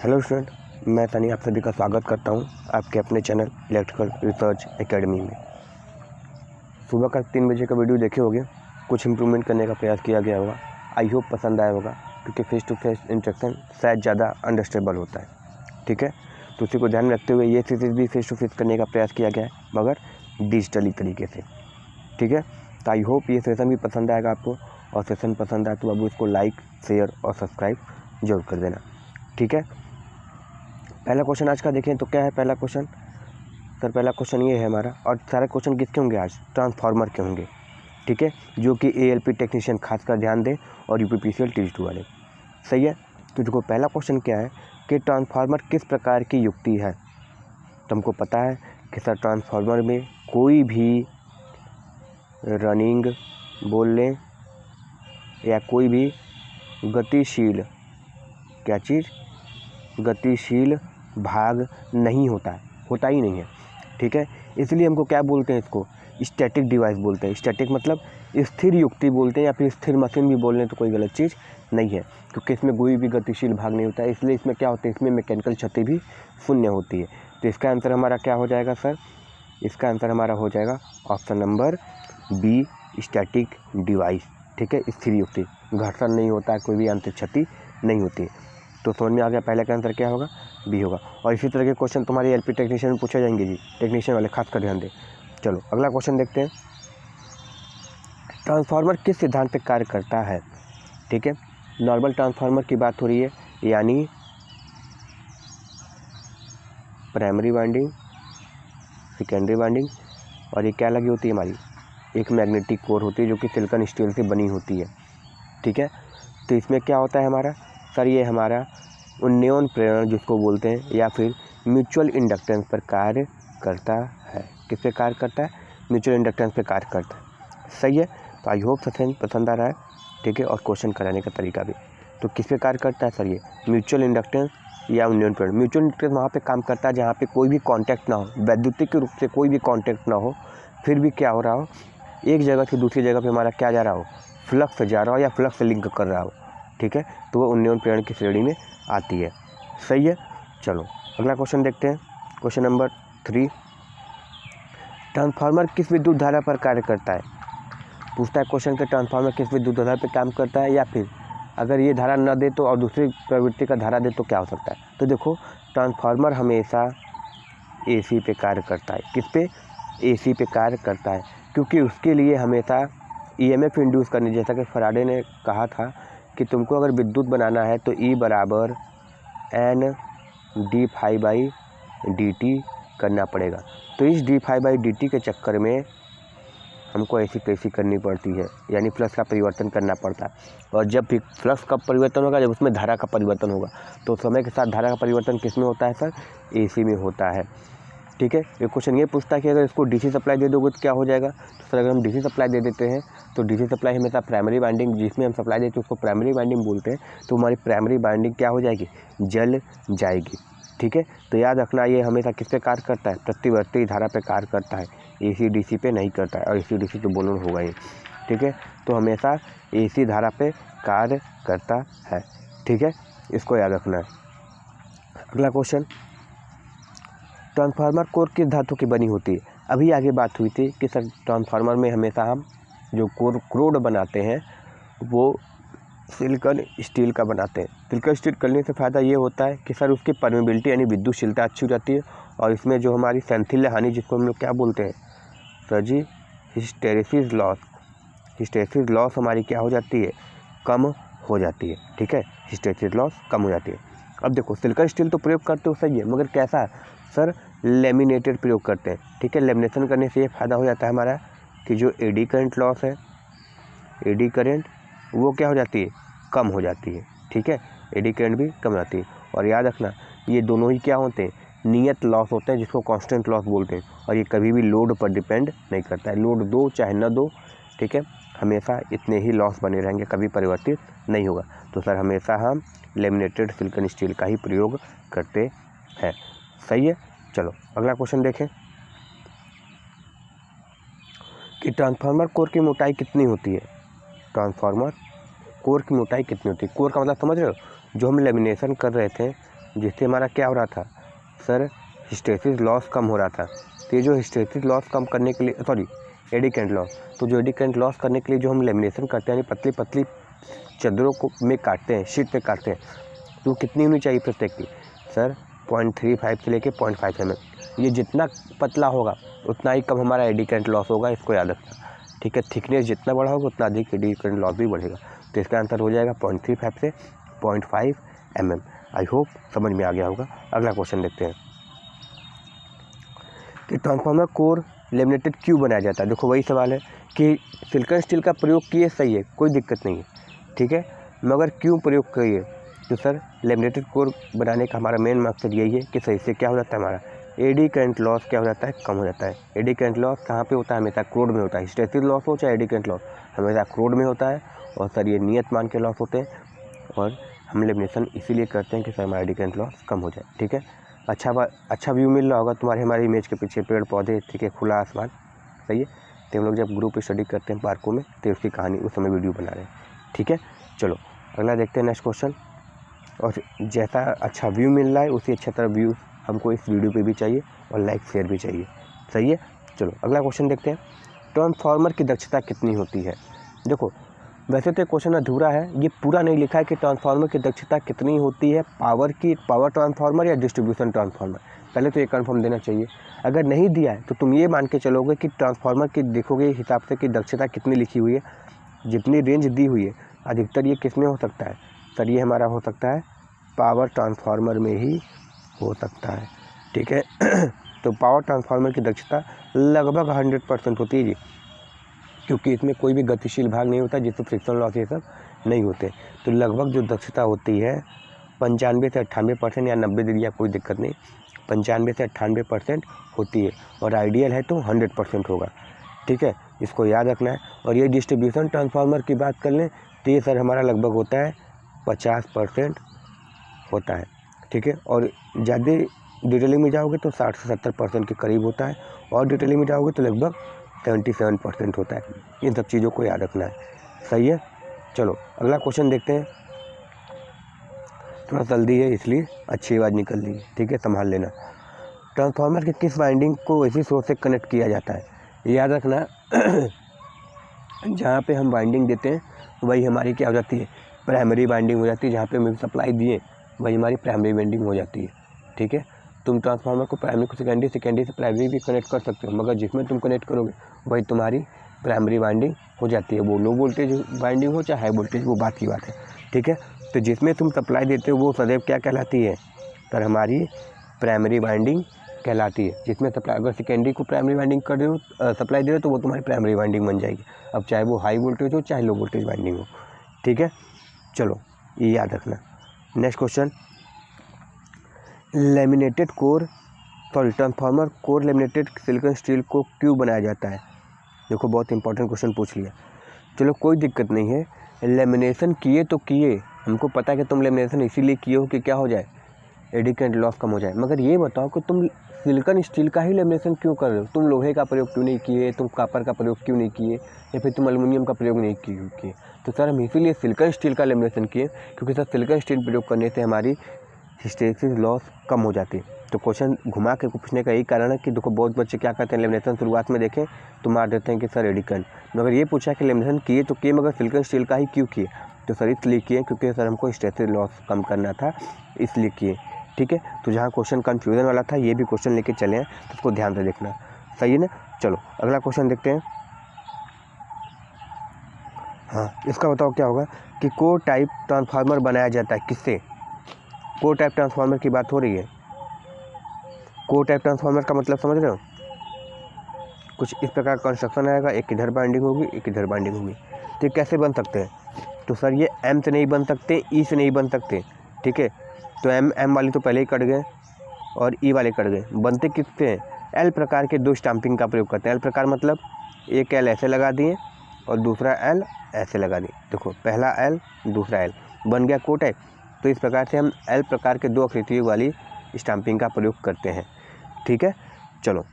Hello student, मैं तनी आप सभी का स्वागत करता हूं आपके अपने चैनल इलेक्ट्रिकल रिसर्च एकेडमी में। सुबह का 3 बजे का वीडियो देखे होंगे, कुछ इम्प्रूवमेंट करने का प्रयास किया गया होगा। आई होप पसंद आया होगा, क्योंकि फेस टू फेस इंटरेक्शन शायद ज़्यादा अंडरस्टैंडेबल होता है। ठीक है, तो उसी को ध्यान में रखते हुए ये थीसिस भी फेस टू फेस करने का प्रयास किया गया है, मगर डिजिटली तरीके से। ठीक है, तो आई होप ये सेशन भी पसंद आएगा आपको, और सेशन पसंद आए तो बाबू इसको लाइक, शेयर और सब्सक्राइब जरूर कर देना। ठीक है, पहला क्वेश्चन आज का देखें तो क्या है पहला क्वेश्चन। सर पहला क्वेश्चन ये है हमारा, और सारे क्वेश्चन किसके होंगे आज, ट्रांसफार्मर के होंगे। ठीक है, जो कि एएलपी टेक्नीशियन खासकर ध्यान दें और यूपीपीसीएल टीजी वाले। सही है, तो देखो पहला क्वेश्चन क्या है कि ट्रांसफार्मर किस प्रकार की युक्ति है। तो हमको पता है कि सर ट्रांसफार्मर में कोई भी रनिंग बोल लें या कोई भी गतिशील, क्या चीज़, गतिशील भाग नहीं होता ही नहीं है। ठीक है, इसलिए हमको क्या बोलते हैं, इसको स्टैटिक डिवाइस बोलते हैं। स्टैटिक मतलब स्थिर युक्ति बोलते हैं, या फिर स्थिर मशीन भी बोल लें तो कोई गलत चीज़ नहीं है, क्योंकि इसमें कोई भी गतिशील भाग नहीं होता है। इसलिए इसमें क्या होता है, इसमें मैकेनिकल क्षति भी शून्य होती है। तो इसका आंसर हमारा क्या हो जाएगा सर, इसका आंसर हमारा हो जाएगा option number B, static device. ठीक है, स्थिर युक्ति, घर्षण नहीं होता है, कोई भी आंतरिक क्षति नहीं होती है। तो समझ में आ गया, पहले का आंसर क्या होगा, बी होगा। और इसी तरह के क्वेश्चन तुम्हारे एलपी टेक्नीशियन में पूछे जाएंगे जी, टेक्नीशियन वाले खास कर ध्यान दें। चलो अगला क्वेश्चन देखते हैं, ट्रांसफार्मर किस सिद्धांत पे कार्य करता है। ठीक है, नॉर्मल ट्रांसफार्मर की बात हो रही है, यानी प्राइमरी वाइंडिंग, सेकेंडरी वाइंडिंग, और ये क्या लगी होती है हमारी, एक मैग्नेटिक कोर होती है जो कि सिलिकॉन स्टील से बनी होती है। ठीक है, तो इसमें क्या होता है हमारा सर, ये हमारा उन्नयन प्रेरण जिसको बोलते हैं, या फिर म्यूचुअल इंडक्टेंस पर कार्य करता है। किस पे कार्य करता है, म्यूचुअल इंडक्टेंस पे कार्य करता है। सही है, तो आई होप सेशन पसंद आ रहा है। ठीक है, और क्वेश्चन कराने का तरीका भी। तो किस पे कार्य करता है सर, ये म्यूचुअल इंडक्टेंस या उन्नयन प्रेरण। म्यूचुअल इंडक्टेंस वहाँ पे काम करता है जहाँ पे कोई भी कॉन्टैक्ट ना हो, वैद्युतिक रूप से कोई भी कॉन्टैक्ट ना हो, फिर भी क्या हो रहा हो, एक जगह से दूसरी जगह पर हमारा क्या जा रहा हो, फ्लक्स जा रहा हो या फ्लक्स लिंक कर रहा हो। ठीक है, तो वो उन्नयन प्रेरण की श्रेणी में आती है। सही है, चलो अगला क्वेश्चन देखते हैं, क्वेश्चन नंबर 3, ट्रांसफार्मर किस विद्युत धारा पर कार्य करता है। पूछता है क्वेश्चन के ट्रांसफार्मर किस विद्युत धारा पर काम करता है, या फिर अगर ये धारा न दे तो और दूसरी प्रवृत्ति का धारा दे तो क्या हो सकता है। तो देखो ट्रांसफार्मर हमेशा एसी पे कार्य करता है। किस पे, एसी पे कार्य करता है, क्योंकि उसके लिए हमेशा ईएमएफ इंड्यूस करनी, जैसा कि फराडे ने कहा था कि तुमको अगर विद्युत बनाना है तो E बराबर n d phi by d t करना पड़ेगा। तो इस d phi by d t के चक्कर में हमको ऐसी तैसी करनी पड़ती है, यानी फ्लक्स का परिवर्तन करना पड़ता है। और जब भी फ्लक्स का परिवर्तन होगा, जब उसमें धारा का परिवर्तन होगा, तो समय के साथ धारा का परिवर्तन किस में होता है सर, एसी में होता है। ठीक है, एक क्वेश्चन ये पूछता है कि अगर इसको डीसी सप्लाई दे दोगे तो क्या हो जाएगा। तो सर अगर हम डीसी सप्लाई दे देते हैं तो डीसी सप्लाई हमेशा प्राइमरी वाइंडिंग, जिसमें हम सप्लाई देते हैं उसको प्राइमरी वाइंडिंग बोलते हैं, तो हमारी प्राइमरी वाइंडिंग क्या हो जाएगी, जल जाएगी। ठीक है, तो याद रखना ये हमेशा किस पे कार्य करता है, प्रतिवर्ती धारा पे कार्य करता है, एसी डीसी पे नहीं करता है, और एसी डीसी तो बोलन होगा ही। ठीक है, तो हमेशा एसी धारा पे कार्य करता है। ठीक है, इसको याद रखना है। अगला क्वेश्चन, ट्रांसफार्मर कोर किस धातु की बनी होती है। अभी आगे बात हुई थी कि सर ट्रांसफार्मर में हमेशा हम जो क्रोड बनाते हैं वो सिलिकॉन स्टील का बनाते हैं। सिलिकॉन स्टील करने से फ़ायदा ये होता है कि सर उसकी परमेबिलिटी यानी विद्युतशीलता अच्छी हो जाती है, और इसमें जो हमारी सेंथिल हानि जिसको हम लोग क्या बोलते हैं सर जी, हिस्टेरेसिस लॉस, हिस्टेरेसिस लॉस हमारी क्या हो जाती है, कम हो जाती है। ठीक है, हिस्टेरेसिस लॉस कम हो जाती है। अब देखो सिलिकॉन स्टील तो प्रयोग करते हो सही है, मगर कैसा सर, लेमिनेटेड प्रयोग करते हैं। ठीक है, लेमिनेशन करने से ये फ़ायदा हो जाता है हमारा कि जो एडी करंट लॉस है, एडी करंट वो क्या हो जाती है, कम हो जाती है। ठीक है, एडी करंट भी कम हो जाती है। और याद रखना ये दोनों ही क्या होते हैं, नियत लॉस होते हैं, जिसको कांस्टेंट लॉस बोलते हैं, और ये कभी भी लोड पर डिपेंड नहीं करता है, लोड दो चाहे न दो। ठीक है, हमेशा इतने ही लॉस बने रहेंगे, कभी परिवर्तित नहीं होगा। तो सर हमेशा हम लेमिनेटेड सिलिकॉन स्टील का ही प्रयोग करते हैं। सही है, चलो अगला क्वेश्चन देखें कि ट्रांसफार्मर कोर की मोटाई कितनी होती है। ट्रांसफार्मर कोर की मोटाई कितनी होती है, कोर का मतलब समझ रहे हो, जो हम लेमिनेशन कर रहे थे जिससे हमारा क्या हो रहा था सर, हिस्टैरिसीस लॉस कम हो रहा था। तो ये जो हिस्टैरिसीस लॉस कम करने के लिए, सॉरी एडी करंट लॉस, तो जो एडी करंट लॉस करने के लिए जो हम लेमिनेशन करते हैं, यानी पतली पतली चदरों को में काटते हैं, शीट पे काटते हैं, तो कितनी होनी चाहिए प्रत्येक की सर 0.35 से लेके 0.5 mm। ये जितना पतला होगा उतना ही कम हमारा एडी करंट लॉस होगा, इसको याद रखना, ठीक है। थिकनेस जितना बड़ा होगा उतना अधिक एडी करंट लॉस भी बढ़ेगा। तो इसका आंसर हो जाएगा 0.35 से 0.5 mm। आई होप समझ में आ गया होगा। अगला क्वेश्चन देखते हैं कि ट्रांसफार्मर कोर लेमिनेटेड क्यों बनाया जाता है। देखो वही सवाल है कि सिलिकॉन स्टील का प्रयोग किए सही है, कोई दिक्कत नहीं है, ठीक है, मगर क्यों प्रयोग किए। तो सर लेमिनेटेड कोर बनाने का हमारा मेन मकसद यही है कि सही से क्या हो जाता है, हमारा एडी करंट लॉस क्या हो जाता है, कम हो जाता है। एडी करंट लॉस कहाँ पे होता है, हमेशा क्रोड में होता है। हिस्टैरिसीस लॉस हो चाहे एडी करंट लॉस, हमेशा क्रोड में होता है। और सर ये नियत मान के लॉस होते हैं, और हम लेमिनेशन इसीलिए करते हैं कि सर हमारा एडी करंट लॉस कम हो जाए, ठीक है। अच्छा व्यू मिल रहा होगा तुम्हारे हमारी इमेज के पीछे, पेड़ पौधे, ठीक है, खुला आसमान, सही है। तो हम लोग जब ग्रुप स्टडी करते हैं पार्कों में तो उसकी कहानी उस समय वीडियो बना रहे हैं, ठीक है। चलो अगला देखते हैं नेक्स्ट क्वेश्चन। और जैसा अच्छा व्यू मिल रहा है उसी अच्छा तरह व्यू हमको इस वीडियो पे भी चाहिए और लाइक शेयर भी चाहिए, सही है। चलो अगला क्वेश्चन देखते हैं, ट्रांसफार्मर की दक्षता कितनी होती है। देखो वैसे तो क्वेश्चन अधूरा है, ये पूरा नहीं लिखा है कि ट्रांसफार्मर की दक्षता कितनी होती है, पावर ट्रांसफार्मर या डिस्ट्रीब्यूशन ट्रांसफार्मर। पहले तो ये कंफर्म देना चाहिए। अगर नहीं दिया है तो तुम ये मान के चलोगे कि ट्रांसफार्मर की देखोगे हिसाब से कि दक्षता कितनी लिखी हुई है, जितनी रेंज दी हुई है, अधिकतर ये किस में हो सकता है सर, ये हमारा हो सकता है पावर ट्रांसफार्मर में ही हो सकता है, ठीक है। तो पावर ट्रांसफार्मर की दक्षता लगभग 100% होती है जी, क्योंकि इसमें कोई भी गतिशील भाग नहीं होता जिससे फ्रिक्शन लॉस ये सब नहीं होते। तो लगभग जो दक्षता होती है 95 से 98% या 90 दे दिया कोई दिक्कत नहीं, 95 से 98% होती है। और आइडियल है तो 100% होगा, ठीक है, इसको याद रखना है। और ये डिस्ट्रीब्यूशन ट्रांसफार्मर की बात कर लें तो ये सर हमारा लगभग होता है 50% होता है, ठीक है। और ज़्यादा डिटेलिंग में जाओगे तो 60 से 70% के करीब होता है, और डिटेलिंग में जाओगे तो लगभग 77% होता है। इन सब चीज़ों को याद रखना है, सही है। चलो अगला क्वेश्चन देखते हैं, थोड़ा जल्दी है इसलिए अच्छी आवाज़ निकल रही है, ठीक है, संभाल लेना। ट्रांसफार्मर के किस वाइंडिंग को ऐसी सोर्स से कनेक्ट किया जाता है, याद रखना। जहाँ पे हम वाइंडिंग देते हैं वही हमारी क्या हो जाती है, प्राइमरी वाइंडिंग हो जाती है। जहाँ पे हम सप्लाई दिए वही हमारी प्राइमरी वाइंडिंग हो जाती है, ठीक है। तुम ट्रांसफार्मर को प्राइमरी को सेकेंडरी, सेकेंडरी से प्राइमरी भी कनेक्ट कर सकते हो, मगर जिसमें तुम कनेक्ट करोगे वही तुम्हारी प्राइमरी वाइंडिंग हो जाती है। वो लो वोल्टेज वाइंडिंग हो चाहे हाई वोल्टेज, वो बात की बात है, ठीक है। तो जिसमें तुम सप्लाई देते हो वो सदैव क्या कहलाती है सर, हमारी प्राइमरी वाइंडिंग कहलाती है। जिसमें सप्लाई, अगर सेकेंडरी को प्राइमरी वाइंडिंग कर रहे हो, सप्लाई दे रहे हो, तो वो तुम्हारी प्राइमरी वाइंडिंग बन जाएगी। अब चाहे वो हाई वोल्टेज हो चाहे लो वोल्टेज वाइंडिंग हो, ठीक है। चलो ये याद रखना। Next question, laminated core transformer core laminated silicon steel को क्यों बनाया जाता है। देखो बहुत इंपॉर्टेंट क्वेश्चन पूछ लिया। चलो कोई दिक्कत नहीं है, लेमिनेशन किए तो किए, हमको पता है कि तुम लेमिनेशन इसीलिए किए हो कि क्या हो जाए, एडी करंट लॉस कम हो जाए। मगर ये बताओ कि तुम सिलिकॉन स्टील का ही लेमिनेशन क्यों कर रहे हो, तुम लोहे का प्रयोग क्यों नहीं किए, तुम कॉपर का प्रयोग क्यों नहीं किए, या फिर तुम एल्युमिनियम का प्रयोग नहीं किए। तो सर हम इसीलिए सिलिकॉन स्टील का लेमिनेशन किए क्योंकि सर सिलिकॉन स्टील प्रयोग करने से हमारी हिस्टैरिसीस लॉस कम हो जाती है। तो क्वेश्चन घुमा के पूछने का यही कारण है कि देखो बहुत बच्चे क्या करते हैं, लेमिनेशन शुरुआत में देखें तो मार देते हैं कि सर एडी करंट, मगर ये पूछा कि लेमिनेशन किए तो किए मगर सिलिकॉन स्टील का ही क्यों किए, तो सर इसलिए किए क्योंकि सर हमको हिस्टैरिसीस लॉस कम करना था, इसलिए किए, ठीक है। तो जहाँ क्वेश्चन कन्फ्यूजन वाला था ये भी क्वेश्चन लेके चले हैं, तो उसको ध्यान से देखना, सही है ना। चलो अगला क्वेश्चन देखते हैं। हाँ इसका बताओ क्या होगा कि कोर टाइप ट्रांसफार्मर बनाया जाता है किससे। कोर टाइप ट्रांसफार्मर की बात हो रही है। कोर टाइप ट्रांसफार्मर का मतलब समझ रहे हो, कुछ इस प्रकार का कंस्ट्रक्शन आएगा, एक इधर बाइंडिंग होगी एक इधर बाइंडिंग होगी। तो ये कैसे बन सकते हैं, तो सर ये एम से नहीं बन सकते, ई से नहीं बन सकते, ठीक है। तो एम वाली तो पहले ही कट गए और ई वाले कट गए, बनते किससे हैं, एल प्रकार के दो स्टैंपिंग का प्रयोग करते हैं। एल प्रकार मतलब एक एल ऐसे लगा दिए और दूसरा एल ऐसे लगा दिए, देखो पहला एल दूसरा एल, बन गया कोर टाइप। तो इस प्रकार से हम एल प्रकार के दो आकृतियों वाली स्टैंपिंग का प्रयोग करते हैं, ठीक है। चलो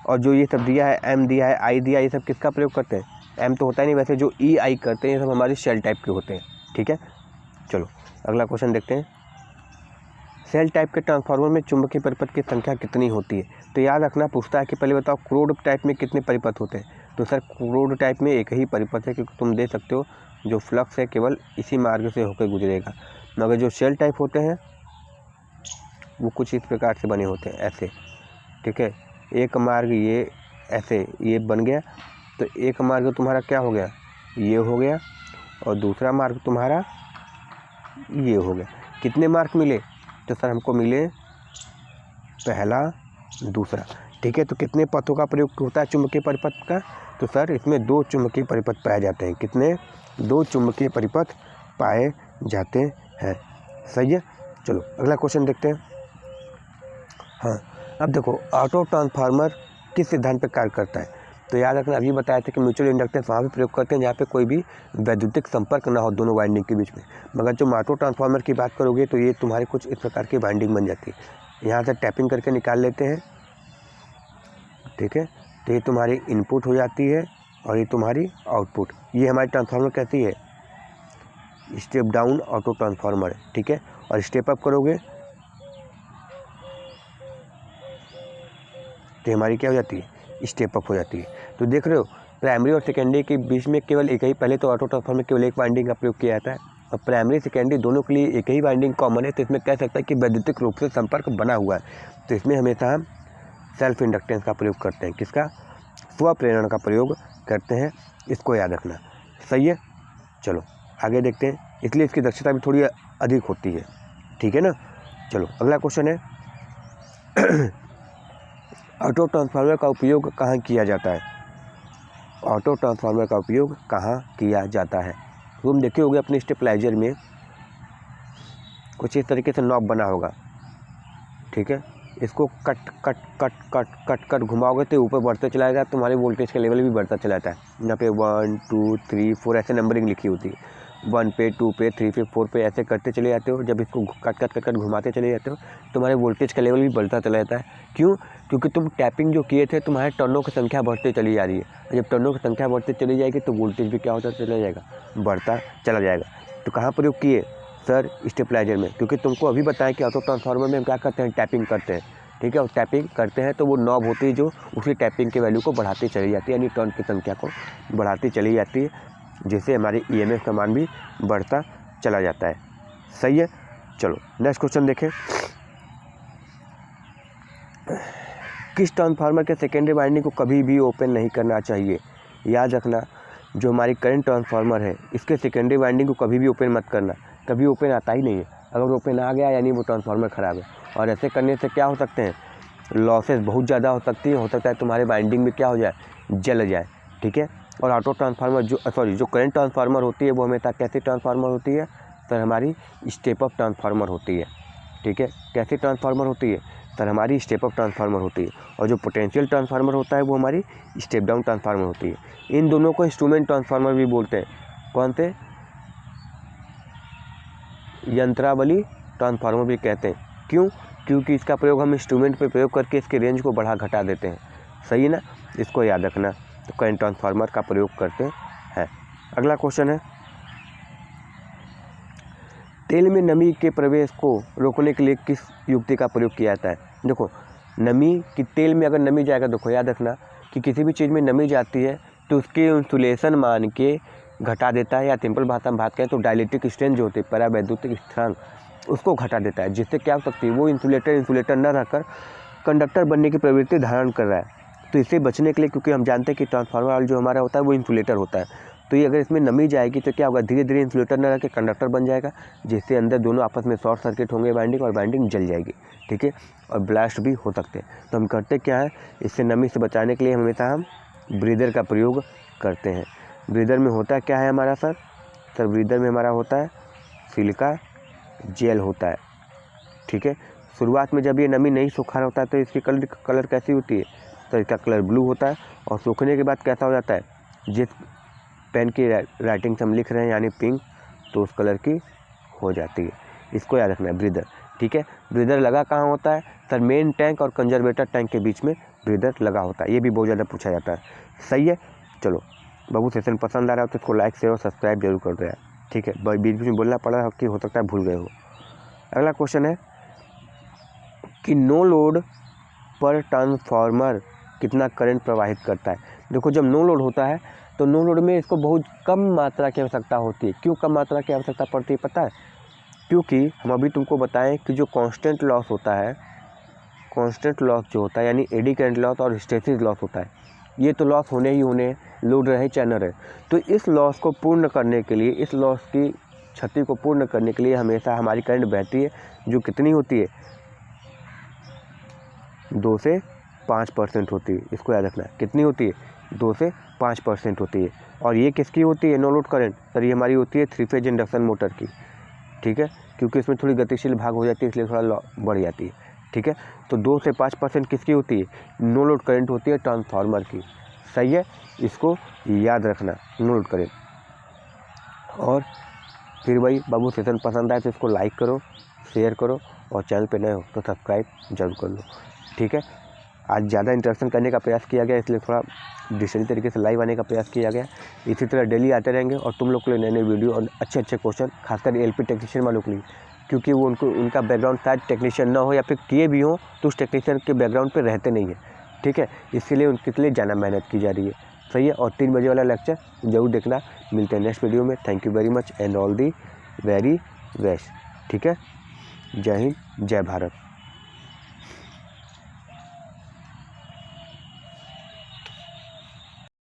और जो ये सब दिया है, एम दिया है, आई दिया है, ये सब किसका प्रयोग करते हैं, एम तो होता ही नहीं, वैसे जो ई आई करते हैं ये सब हमारी शेल टाइप के होते हैं, ठीक है। चलो अगला क्वेश्चन देखते हैं। सेल टाइप के ट्रांसफार्मर में चुंबकीय परिपथ की संख्या कितनी होती है? तो याद रखना पूछता है कि पहले बताओ क्रोड टाइप में कितने परिपथ होते हैं। तो सर क्रोड टाइप में एक ही परिपथ है, क्योंकि तुम दे सकते हो जो फ्लक्स है केवल इसी मार्ग से होकर गुजरेगा। मगर जो सेल टाइप होते हैं वो कुछ इस प्रकार से बने होते हैं, ऐसे, ठीक है। एक मार्ग ये ऐसे ये बन गया, तो एक मार्ग तुम्हारा क्या हो गया, ये हो गया, और दूसरा मार्ग तुम्हारा ये हो गया। कितने मार्ग मिले? तो सर हमको मिले पहला दूसरा, ठीक है। तो कितने पथों का प्रयोग होता है चुंबकीय परिपथ का? तो सर इसमें 2 चुंबकीय परिपथ पाए जाते हैं। कितने? 2 चुंबकीय परिपथ पाए जाते हैं। सही है। चलो अगला क्वेश्चन देखते हैं। हाँ, अब देखो ऑटो ट्रांसफार्मर किस सिद्धांत पर कार्य करता है? तो याद रखना अभी बताया था कि म्यूचुअल इंडक्टेंस वहाँ भी प्रयोग करते हैं जहाँ पे कोई भी वैद्युतिक संपर्क ना हो दोनों वाइंडिंग के बीच में। मगर जो ऑटो ट्रांसफार्मर की बात करोगे तो ये तुम्हारे कुछ इस प्रकार की वाइंडिंग बन जाती है। यहाँ से टैपिंग करके निकाल लेते हैं, ठीक है। तो ये तुम्हारी इनपुट हो जाती है और ये तुम्हारी आउटपुट। ये हमारी ट्रांसफार्मर कैसी है? स्टेप डाउन ऑटो ट्रांसफार्मर, ठीक है। और स्टेप अप करोगे तो हमारी क्या हो जाती है? स्टेप अप हो जाती है। तो देख रहे हो प्राइमरी और सेकेंडरी के बीच में केवल एक ही, पहले तो ऑटो ट्रांसफार्मर केवल एक वाइंडिंग का प्रयोग किया जाता है, और प्राइमरी सेकेंडरी दोनों के लिए एक ही वाइंडिंग कॉमन है। तो इसमें कह सकता है कि वैद्युतिक रूप से संपर्क बना हुआ है। तो इसमें हमेशा हम सेल्फ इंडक्टेंस का प्रयोग करते हैं। किसका? स्व प्रेरण का प्रयोग करते हैं, इसको याद रखना। सही है। चलो आगे देखते हैं, इसलिए इसकी दक्षता भी थोड़ी अधिक होती है, ठीक है ना। चलो अगला क्वेश्चन है ऑटो ट्रांसफार्मर का उपयोग कहाँ किया जाता है? ऑटो ट्रांसफार्मर का उपयोग कहाँ किया जाता है? तुम देखे होगे अपने स्टेबलाइजर में कुछ इस तरीके से नॉब बना होगा, ठीक है। इसको cut cut cut cut cut cut घुमाओगे तो ऊपर बढ़ते चला जाता है, तुम्हारे वोल्टेज का लेवल भी बढ़ता चला जाता है। यहाँ पे 1 2 3 4 ऐसे नंबरिंग लिखी होती है। 1 पे 2 पे 3 पे 4 पे ऐसे करते चले जाते हो। जब इसको कट कट कट कट घुमाते चले जाते हो तुम्हारे वोल्टेज का लेवल भी बढ़ता चला जाता है। क्यों? क्योंकि तुम टैपिंग जो किए थे तुम्हारे टर्नों की संख्या बढ़ती चली जा रही है। जब टर्नों की संख्या बढ़ती चली जाएगी तो वोल्टेज भी क्या होता चला जाएगा? बढ़ता चला जाएगा। तो कहाँ प्रयोग किए? सर स्टेबलाइजर में, क्योंकि तुमको अभी बताया कि ऑटो ट्रांसफार्मर में हम क्या करते हैं? टैपिंग करते हैं, ठीक है। और टैपिंग करते हैं तो वो नॉब होती है जो उसी टैपिंग के वैल्यू को बढ़ाती चली जाती है, यानी टर्न की संख्या को बढ़ाती चली जाती है, जिससे हमारी ईएमएफ का मान भी बढ़ता चला जाता है। सही है। चलो नेक्स्ट क्वेश्चन देखें। किस ट्रांसफार्मर के सेकेंडरी वाइंडिंग को कभी भी ओपन नहीं करना चाहिए? याद रखना जो हमारी करंट ट्रांसफार्मर है इसके सेकेंडरी वाइंडिंग को कभी भी ओपन मत करना। कभी ओपन आता ही नहीं है। अगर ओपन आ गया यानी वो ट्रांसफार्मर ख़राब है। और ऐसे करने से क्या हो सकते हैं? लॉसेस बहुत ज़्यादा हो सकती है। हो सकता है तुम्हारे वाइंडिंग में क्या हो जाए? जल जाए, ठीक है। और ऑटो ट्रांसफार्मर जो करंट ट्रांसफार्मर होती है वो हमेशा कैसी ट्रांसफार्मर होती है? सर हमारी स्टेप अप ट्रांसफार्मर होती है, ठीक है। कैसी ट्रांसफार्मर होती है? सर हमारी स्टेप अप ट्रांसफार्मर होती है। और जो पोटेंशियल ट्रांसफार्मर होता है वो हमारी स्टेप डाउन ट्रांसफार्मर होती है। इन दोनों को इंस्ट्रूमेंट ट्रांसफार्मर भी बोलते हैं। कौन से? यंत्रावली ट्रांसफार्मर भी कहते हैं। क्यों? क्योंकि इसका प्रयोग हम इंस्ट्रूमेंट पे प्रयोग करके इसके रेंज को बढ़ा घटा देते हैं। सही है ना, इसको याद रखना। तो करंट ट्रांसफार्मर का प्रयोग करते हैं। अगला क्वेश्चन है, तेल में नमी के प्रवेश को रोकने के लिए किस युक्ति का प्रयोग किया जाता है? देखो नमी की, तेल में अगर नमी जाएगा, देखो याद रखना कि किसी भी चीज़ में नमी जाती है तो उसके इंसुलेशन मान के घटा देता है, या सिंपल भाषा में बात करें तो डाइलेक्ट्रिक स्ट्रेंथ जो होती है, परावैद्युतिक स्थिरांक, उसको घटा देता है। जिससे क्या हो सकती है? वो इंसुलेटर न रहकर कंडक्टर बनने की प्रवृत्ति धारण कर रहा है। तो इससे बचने के लिए, क्योंकि हम जानते हैं कि ट्रांसफार्मर जो हमारा होता है वो इंसुलेटर होता है, तो ये अगर इसमें नमी जाएगी तो क्या होगा? धीरे धीरे इंसुलेटर न रह के कंडक्टर बन जाएगा, जिससे अंदर दोनों आपस में शॉर्ट सर्किट होंगे वाइंडिंग, और वाइंडिंग जल जाएगी, ठीक है। और ब्लास्ट भी हो सकते हैं। तो हम करते क्या है, इससे नमी से बचाने के लिए हमेशा हम ब्रीदर का प्रयोग करते हैं। ब्रीदर में होता क्या है हमारा? सर ब्रीदर में हमारा होता है सिलिका जेल होता है, ठीक है। शुरुआत में जब ये नमी नहीं सूखा होता है तो इसकी कलर कैसी होती है? तो इसका कलर ब्लू होता है। और सूखने के बाद कैसा हो जाता है? जिस पेन की राइटिंग से हम लिख रहे हैं यानी पिंक, तो उस कलर की हो जाती है। इसको याद रखना है, ब्रीदर, ठीक है। ब्रीदर लगा कहाँ होता है? सर मेन टैंक और कंजर्वेटर टैंक के बीच में ब्रीदर लगा होता है। ये भी बहुत ज़्यादा पूछा जाता है। सही है। चलो बाबू सेशन पसंद आ रहा हो तो इसको लाइक शेयर और सब्सक्राइब जरूर कर दो यार, ठीक है। बीच बीच में बोलना पड़ा कि हो सकता है भूल गए हो। अगला क्वेश्चन है, कि नो लोड पर ट्रांसफार्मर कितना करंट प्रवाहित करता है। देखो जब नो लोड होता है तो नो लोड में इसको बहुत कम मात्रा की आवश्यकता होती है। क्यों कम मात्रा की आवश्यकता पड़ती है पता है? क्योंकि हम अभी तुमको बताएं कि जो कांस्टेंट लॉस होता है, कांस्टेंट लॉस जो होता है यानी एडी करंट लॉस और हिस्टैरिसीस लॉस होता है, ये तो लॉस होने ही होने, लोड रहे चाहे न रहे। तो इस लॉस को पूर्ण करने के लिए, इस लॉस की क्षति को पूर्ण करने के लिए हमेशा हमारी करंट बहती है, जो कितनी होती है 2 से 5% होती है। इसको याद रखना है, कितनी होती है 2 से 5% होती है। और ये किसकी होती है नो लोड करंट? सर ये हमारी होती है 3 फेज इंडक्शन मोटर की, ठीक है, क्योंकि इसमें थोड़ी गतिशील भाग हो जाती है इसलिए थोड़ा बढ़ जाती है, ठीक है। तो 2 से 5% किसकी होती है? नो लोड करंट होती है ट्रांसफार्मर की, सही है, इसको याद रखना नो लोड करंट। और फिर भाई बाबू सेशन पसंद आए तो इसको लाइक करो, शेयर करो, और चैनल पे नए हो तो सब्सक्राइब जरूर कर लो, ठीक है। आज ज़्यादा इंटरेक्शन करने का प्रयास किया गया इसलिए थोड़ा डिजिटली तरीके से लाइव आने का प्रयास किया गया। इसी तरह डेली आते रहेंगे और तुम लोग के लिए नए नए वीडियो और अच्छे अच्छे क्वेश्चन, खासकर एलपी टेक्नीशियन वालों के लिए, क्योंकि वो उनका बैकग्राउंड शायद टेक्नीशियन ना हो या फिर किए भी हों तो उस टेक्नीशियन के बैकग्राउंड पर रहते नहीं है, ठीक है। इसलिए उनके लिए ज़्यादा मेहनत की जा रही है, सही है। और 3 बजे वाला लेक्चर जरूर देखना। मिलते हैं नेक्स्ट वीडियो में। Thank you very much and all the very best, ठीक है। जय हिंद, जय भारत।